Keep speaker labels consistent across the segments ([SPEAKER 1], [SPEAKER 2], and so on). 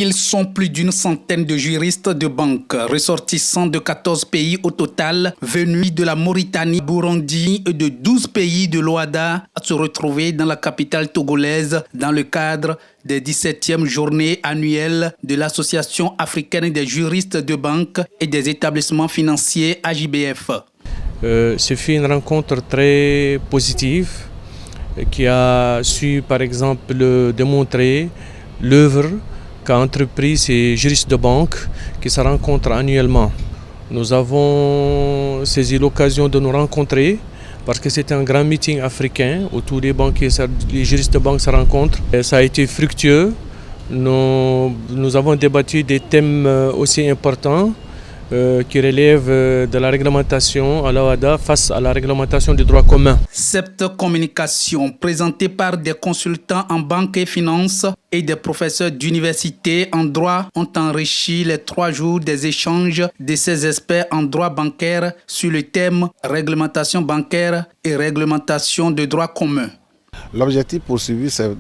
[SPEAKER 1] Ils sont plus d'une centaine de juristes de banque, ressortissants de 14 pays au total, venus de la Mauritanie, Burundi et de 12 pays de l'OHADA, à se retrouver dans la capitale togolaise dans le cadre des 17e journées annuelles de l'Association africaine des juristes de banque et des établissements financiers AJBF.
[SPEAKER 2] Ce fut une rencontre très positive qui a su par exemple démontrer l'œuvre qu'a entrepris ces juristes de banque qui se rencontrent annuellement. Nous avons saisi l'occasion de nous rencontrer parce que c'était un grand meeting africain où tous les banquiers, les juristes de banque se rencontrent. Et ça a été fructueux. Nous avons débattu des thèmes aussi importants qui relèvent de la réglementation à l'OHADA face à la réglementation du droit commun.
[SPEAKER 1] Cette communication présentée par des consultants en banque et finance et des professeurs d'université en droit ont enrichi les 3 jours des échanges de ces experts en droit bancaire sur le thème réglementation bancaire et réglementation de droit commun.
[SPEAKER 3] L'objectif poursuivi, c'est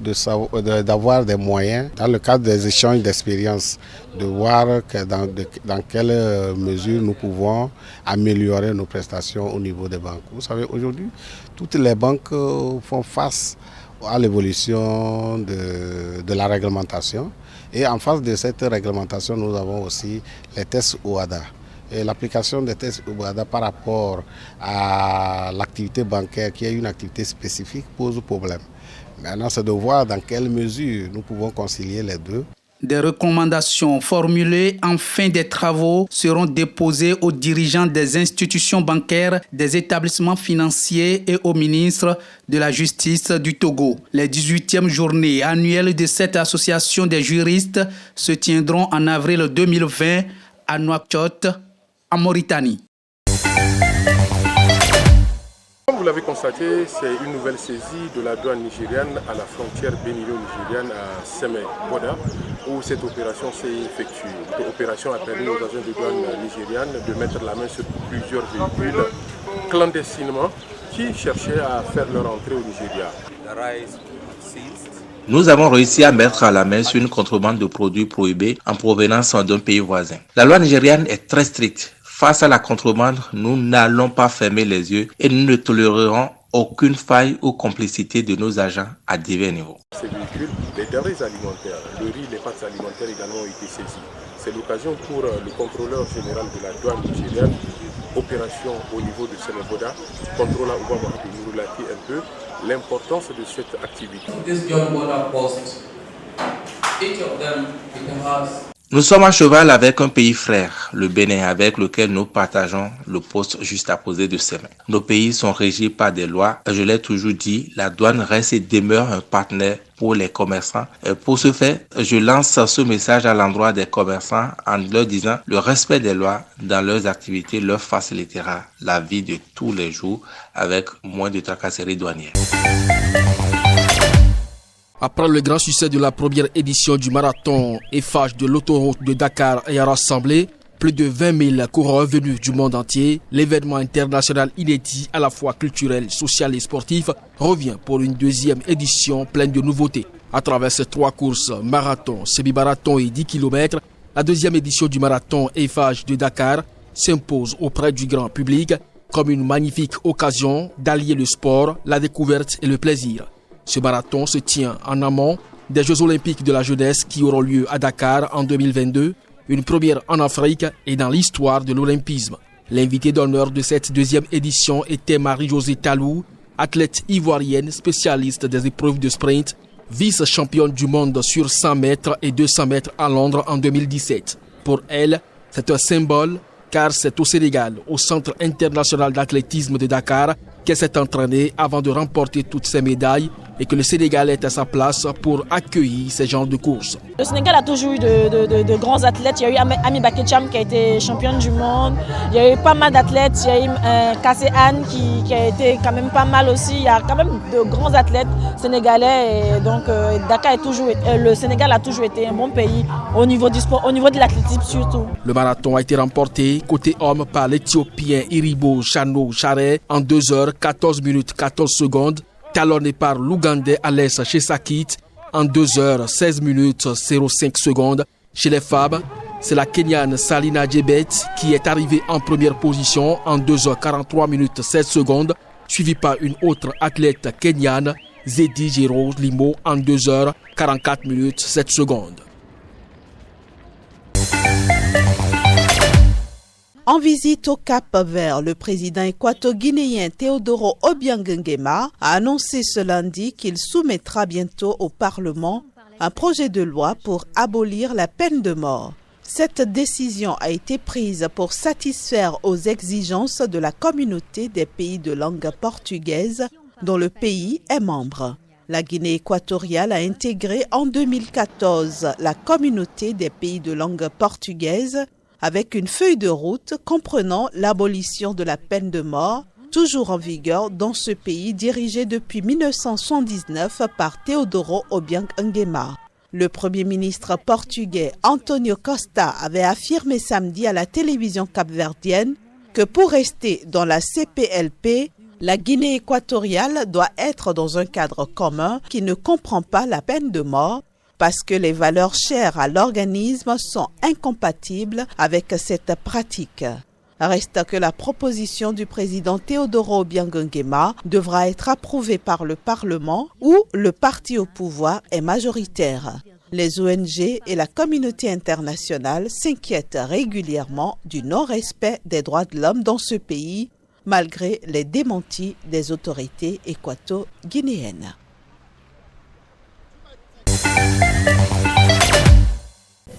[SPEAKER 3] d'avoir des moyens, dans le cadre des échanges d'expériences, de voir dans quelle mesure nous pouvons améliorer nos prestations au niveau des banques. Vous savez, aujourd'hui, toutes les banques font face à l'évolution de la réglementation. Et en face de cette réglementation, nous avons aussi les tests OHADA. Et l'application des tests OHADA par rapport à l'activité bancaire, qui est une activité spécifique, pose problème. Maintenant, c'est de voir dans quelle mesure nous pouvons concilier les deux.
[SPEAKER 1] Des recommandations formulées en fin des travaux seront déposées aux dirigeants des institutions bancaires, des établissements financiers et au ministre de la Justice du Togo. Les 18e journées annuelles de cette association des juristes se tiendront en avril 2020 à Nouakchott, en Mauritanie.
[SPEAKER 4] Comme vous l'avez constaté, c'est une nouvelle saisie de la douane nigériane à la frontière bénino-nigériane à Seme-Boda, où cette opération s'est effectuée. Cette opération a permis aux agents de douane nigérianes de mettre la main sur plusieurs véhicules clandestinement qui cherchaient à faire leur entrée au Nigeria.
[SPEAKER 5] Nous avons réussi à mettre la main sur une contrebande de produits prohibés en provenance d'un pays voisin. La loi nigériane est très stricte. Face à la contrebande, nous n'allons pas fermer les yeux et nous ne tolérerons aucune faille ou complicité de nos agents à divers niveaux.
[SPEAKER 4] Ces véhicules, les denrées alimentaires, le riz, les pâtes alimentaires également ont été saisis. C'est l'occasion pour le contrôleur général de la douane nigériane, opération au niveau de Seme-Boda, contrôleur Obama de nous relater un peu l'importance de cette activité.
[SPEAKER 5] Nous sommes à cheval avec un pays frère, le Bénin, avec lequel nous partageons le poste juste à poser de Seme. Nos pays sont régis par des lois. Je l'ai toujours dit, la douane reste et demeure un partenaire pour les commerçants. Et pour ce fait, je lance ce message à l'endroit des commerçants en leur disant le respect des lois dans leurs activités leur facilitera la vie de tous les jours avec moins de tracasseries douanières.
[SPEAKER 6] Après le grand succès de la première édition du marathon Eiffage de l'autoroute de Dakar ayant rassemblé plus de 20 000 coureurs venus du monde entier, l'événement international inédit à la fois culturel, social et sportif revient pour une deuxième édition pleine de nouveautés. À travers ces 3 courses, marathon, semi-marathon et 10 km, la deuxième édition du marathon Eiffage de Dakar s'impose auprès du grand public comme une magnifique occasion d'allier le sport, la découverte et le plaisir. Ce marathon se tient en amont des Jeux Olympiques de la jeunesse qui auront lieu à Dakar en 2022, une première en Afrique et dans l'histoire de l'olympisme. L'invité d'honneur de cette deuxième édition était Marie-Josée Talou, athlète ivoirienne spécialiste des épreuves de sprint, vice-championne du monde sur 100 mètres et 200 mètres à Londres en 2017. Pour elle, c'est un symbole car c'est au Sénégal, au Centre international d'athlétisme de Dakar, qu'elle s'est entraînée avant de remporter toutes ses médailles et que le Sénégal est à sa place pour accueillir ces genres de courses.
[SPEAKER 7] Le Sénégal a toujours eu de grands athlètes. Il y a eu Ami Bakecham qui a été championne du monde. Il y a eu pas mal d'athlètes. Il y a eu Kassé Anne qui a été quand même pas mal aussi. Il y a quand même de grands athlètes sénégalais. Et donc Dakar le Sénégal a toujours été un bon pays au niveau du sport, au niveau de l'athlétisme surtout.
[SPEAKER 6] Le marathon a été remporté côté homme par l'Éthiopien Iribo Chano Charé en 2 heures 14 minutes 14 secondes. Talonné par l'Ougandais Alès Chesakit en 2 heures 16 minutes 05 secondes. Chez les femmes, c'est la Kenyane Salina Jebet qui est arrivée en première position en 2h43 minutes 16 secondes, suivie par une autre athlète kenyane, Zedi Jero Limo, en 2h44 minutes 7 secondes.
[SPEAKER 8] En visite au Cap-Vert, le président équato-guinéen Teodoro Obiang Nguema a annoncé ce lundi qu'il soumettra bientôt au Parlement un projet de loi pour abolir la peine de mort. Cette décision a été prise pour satisfaire aux exigences de la communauté des pays de langue portugaise dont le pays est membre. La Guinée équatoriale a intégré en 2014 la communauté des pays de langue portugaise avec une feuille de route comprenant l'abolition de la peine de mort, toujours en vigueur dans ce pays dirigé depuis 1979 par Teodoro Obiang Nguema. Le Premier ministre portugais António Costa avait affirmé samedi à la télévision capverdienne que pour rester dans la CPLP, la Guinée équatoriale doit être dans un cadre commun qui ne comprend pas la peine de mort parce que les valeurs chères à l'organisme sont incompatibles avec cette pratique. Reste que la proposition du président Teodoro Obiang Nguema devra être approuvée par le Parlement où le parti au pouvoir est majoritaire. Les ONG et la communauté internationale s'inquiètent régulièrement du non-respect des droits de l'homme dans ce pays, malgré les démentis des autorités équato-guinéennes.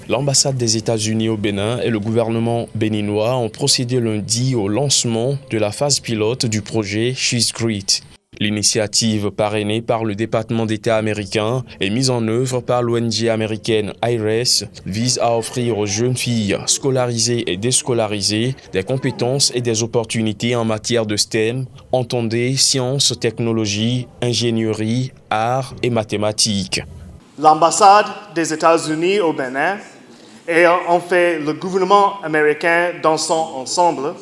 [SPEAKER 9] L'ambassade des États-Unis au Bénin et le gouvernement béninois ont procédé lundi au lancement de la phase pilote du projet She's Great. L'initiative parrainée par le département d'État américain et mise en œuvre par l'ONG américaine IRES vise à offrir aux jeunes filles scolarisées et déscolarisées des compétences et des opportunités en matière de STEM, entendez sciences, technologies, ingénierie, arts et mathématiques.
[SPEAKER 10] L'ambassade des États-Unis au Bénin et en fait le gouvernement américain dans son ensemble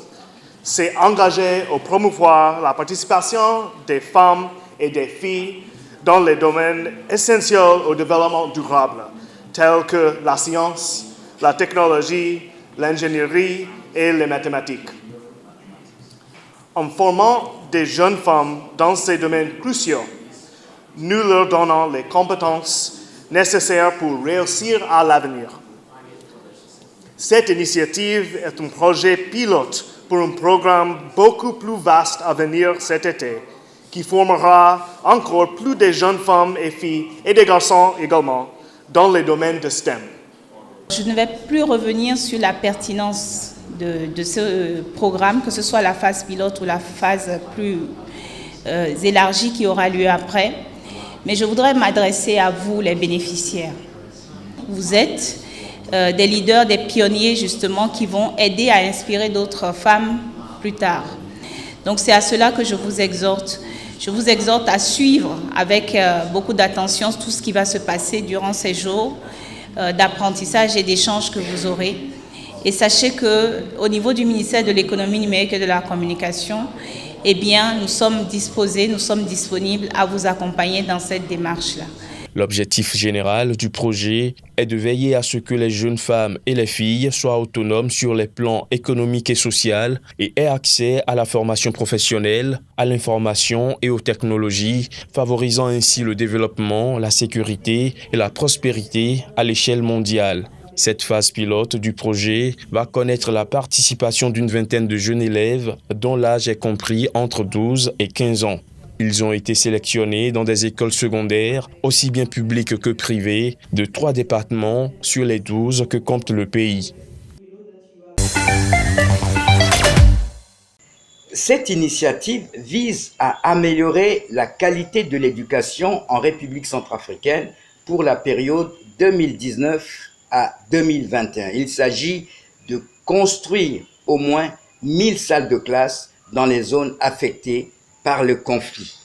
[SPEAKER 10] s'est engagé à promouvoir la participation des femmes et des filles dans les domaines essentiels au développement durable, tels que la science, la technologie, l'ingénierie et les mathématiques. En formant des jeunes femmes dans ces domaines cruciaux, nous leur donnons les compétences nécessaires pour réussir à l'avenir. Cette initiative est un projet pilote pour un programme beaucoup plus vaste à venir cet été, qui formera encore plus de jeunes femmes et filles et des garçons également dans les domaines de STEM.
[SPEAKER 11] Je ne vais plus revenir sur la pertinence de ce programme, que ce soit la phase pilote ou la phase plus élargie qui aura lieu après. Mais je voudrais m'adresser à vous, les bénéficiaires. Vous êtes des leaders, des pionniers justement qui vont aider à inspirer d'autres femmes plus tard. Donc c'est à cela que je vous exhorte. Je vous exhorte à suivre avec beaucoup d'attention tout ce qui va se passer durant ces jours d'apprentissage et d'échange que vous aurez. Et sachez qu'au niveau du ministère de l'économie numérique et de la communication, eh bien, nous sommes disposés, nous sommes disponibles à vous accompagner dans cette démarche-là.
[SPEAKER 9] L'objectif général du projet est de veiller à ce que les jeunes femmes et les filles soient autonomes sur les plans économiques et sociaux et aient accès à la formation professionnelle, à l'information et aux technologies, favorisant ainsi le développement, la sécurité et la prospérité à l'échelle mondiale. Cette phase pilote du projet va connaître la participation d'une vingtaine de jeunes élèves dont l'âge est compris entre 12 et 15 ans. Ils ont été sélectionnés dans des écoles secondaires, aussi bien publiques que privées, de 3 départements sur les 12 que compte le pays.
[SPEAKER 12] Cette initiative vise à améliorer la qualité de l'éducation en République centrafricaine pour la période 2019 à 2021. Il s'agit de construire au moins 1000 salles de classe dans les zones affectées par le conflit.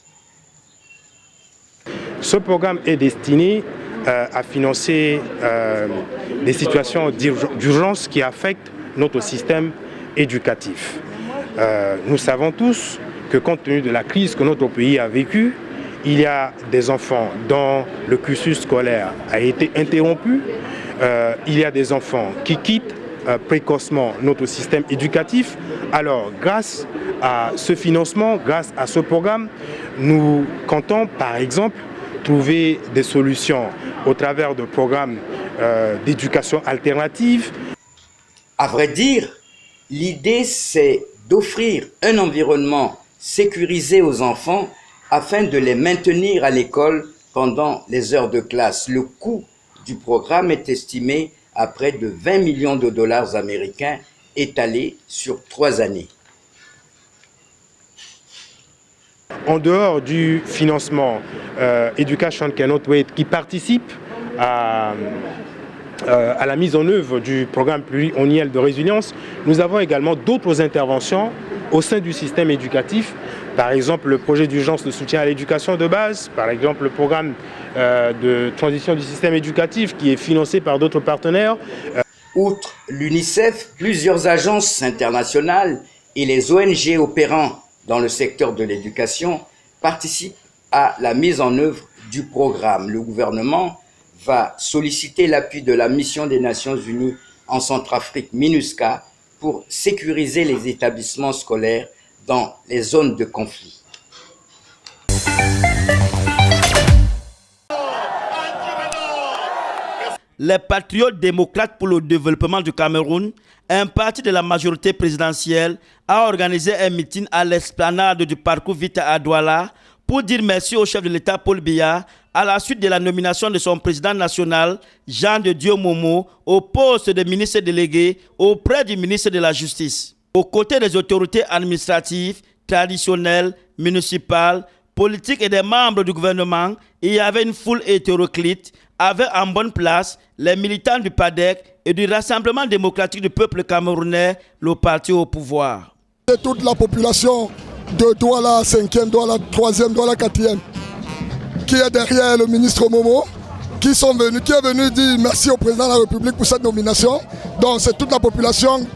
[SPEAKER 13] Ce programme est destiné à financer des situations d'urgence qui affectent notre système éducatif. Nous savons tous que compte tenu de la crise que notre pays a vécue, il y a des enfants dont le cursus scolaire a été interrompu, il y a des enfants qui quittent précocement notre système éducatif. Alors, grâce à ce financement, grâce à ce programme, nous comptons par exemple trouver des solutions au travers de programmes d'éducation alternative.
[SPEAKER 12] À vrai dire, l'idée c'est d'offrir un environnement sécurisé aux enfants afin de les maintenir à l'école pendant les heures de classe. Le coût du programme est estimé à près de 20 millions de dollars américains étalés sur 3 années.
[SPEAKER 13] En dehors du financement Education Cannot Wait qui participe à la mise en œuvre du programme pluriannuel de résilience, nous avons également d'autres interventions au sein du système éducatif. Par exemple, le projet d'urgence de soutien à l'éducation de base, par exemple le programme de transition du système éducatif qui est financé par d'autres partenaires.
[SPEAKER 12] Outre l'UNICEF, plusieurs agences internationales et les ONG opérant dans le secteur de l'éducation participent à la mise en œuvre du programme. Le gouvernement va solliciter l'appui de la mission des Nations Unies en Centrafrique, MINUSCA, pour sécuriser les établissements scolaires dans les zones de conflit.
[SPEAKER 14] Les Patriotes démocrates pour le développement du Cameroun, un parti de la majorité présidentielle, a organisé un meeting à l'esplanade du parcours Vita à Douala pour dire merci au chef de l'État Paul Biya à la suite de la nomination de son président national, Jean de Dieu Momo, au poste de ministre délégué auprès du ministre de la Justice. Aux côtés des autorités administratives, traditionnelles, municipales, politiques et des membres du gouvernement, il y avait une foule hétéroclite, avec en bonne place les militants du PADEC et du Rassemblement démocratique du peuple camerounais, le parti au pouvoir.
[SPEAKER 15] Et toute la population de Douala 5e, Douala 3e, Douala 4e, qui est derrière le ministre Momo, qui est venu dire merci au président de la République pour cette nomination. Donc c'est toute la population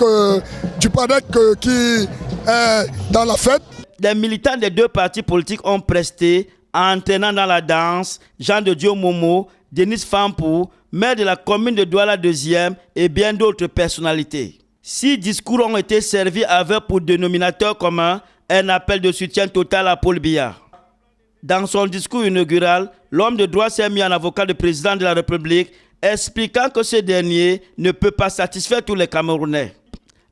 [SPEAKER 15] du PADEC qui est dans la fête.
[SPEAKER 14] Les militants des deux partis politiques ont presté, en entraînant dans la danse Jean de Dieu Momo, Denis Fampou, maire de la commune de Douala 2e et bien d'autres personnalités. 6 discours ont été servis avec pour dénominateur commun un appel de soutien total à Paul Biya. Dans son discours inaugural, l'homme de droit s'est mis en avocat du président de la République, expliquant que ce dernier ne peut pas satisfaire tous les Camerounais.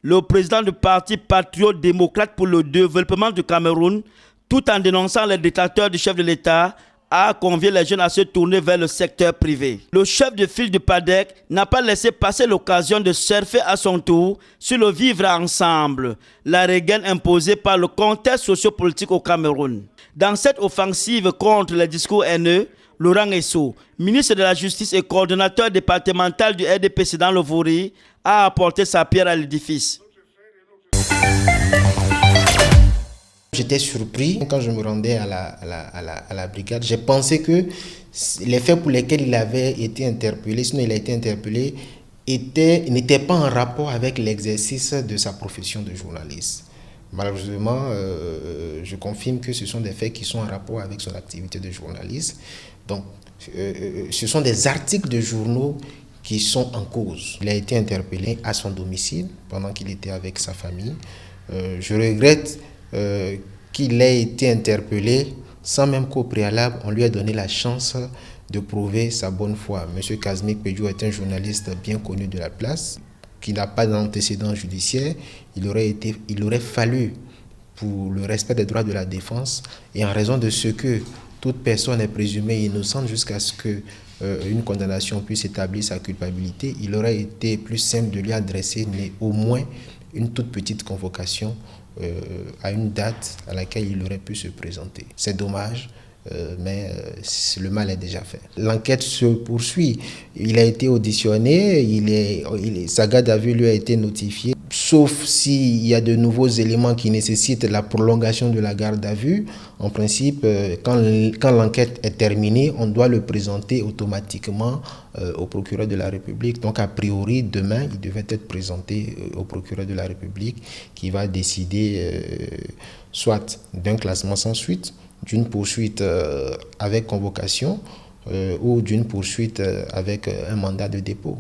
[SPEAKER 14] Le président du parti Patriote démocrate pour le développement du Cameroun, tout en dénonçant les dictateurs du chef de l'État, a convié les jeunes à se tourner vers le secteur privé. Le chef de file du PADEC n'a pas laissé passer l'occasion de surfer à son tour sur le vivre ensemble, la regaine imposée par le contexte sociopolitique au Cameroun. Dans cette offensive contre les discours haineux, Laurent Esso, ministre de la Justice et coordonnateur départemental du RDPC dans le Vori, a apporté sa pierre à l'édifice.
[SPEAKER 16] J'étais surpris quand je me rendais à la brigade. J'ai pensé que les faits pour lesquels il avait été interpellé, sinon il a été interpellé, n'étaient pas en rapport avec l'exercice de sa profession de journaliste. Malheureusement, je confirme que ce sont des faits qui sont en rapport avec son activité de journaliste. Donc, ce sont des articles de journaux qui sont en cause. Il a été interpellé à son domicile pendant qu'il était avec sa famille. Je regrette qu'il ait été interpellé sans même qu'au préalable, on lui ait donné la chance de prouver sa bonne foi. M. Kazmik Pedjo est un journaliste bien connu de la place, qui n'a pas d'antécédent judiciaire. Il aurait fallu, pour le respect des droits de la défense, et en raison de ce que toute personne est présumée innocente jusqu'à ce qu'une condamnation puisse établir sa culpabilité, il aurait été plus simple de lui adresser au moins une toute petite convocation à une date à laquelle il aurait pu se présenter. C'est dommage, mais le mal est déjà fait. L'enquête se poursuit. Il a été auditionné, sa garde à vue lui a été notifiée. Sauf s'il y a de nouveaux éléments qui nécessitent la prolongation de la garde à vue. En principe, quand l'enquête est terminée, on doit le présenter automatiquement au procureur de la République. Donc, a priori, demain, il devait être présenté au procureur de la République qui va décider soit d'un classement sans suite, d'une poursuite avec convocation, ou d'une poursuite avec un mandat de dépôt.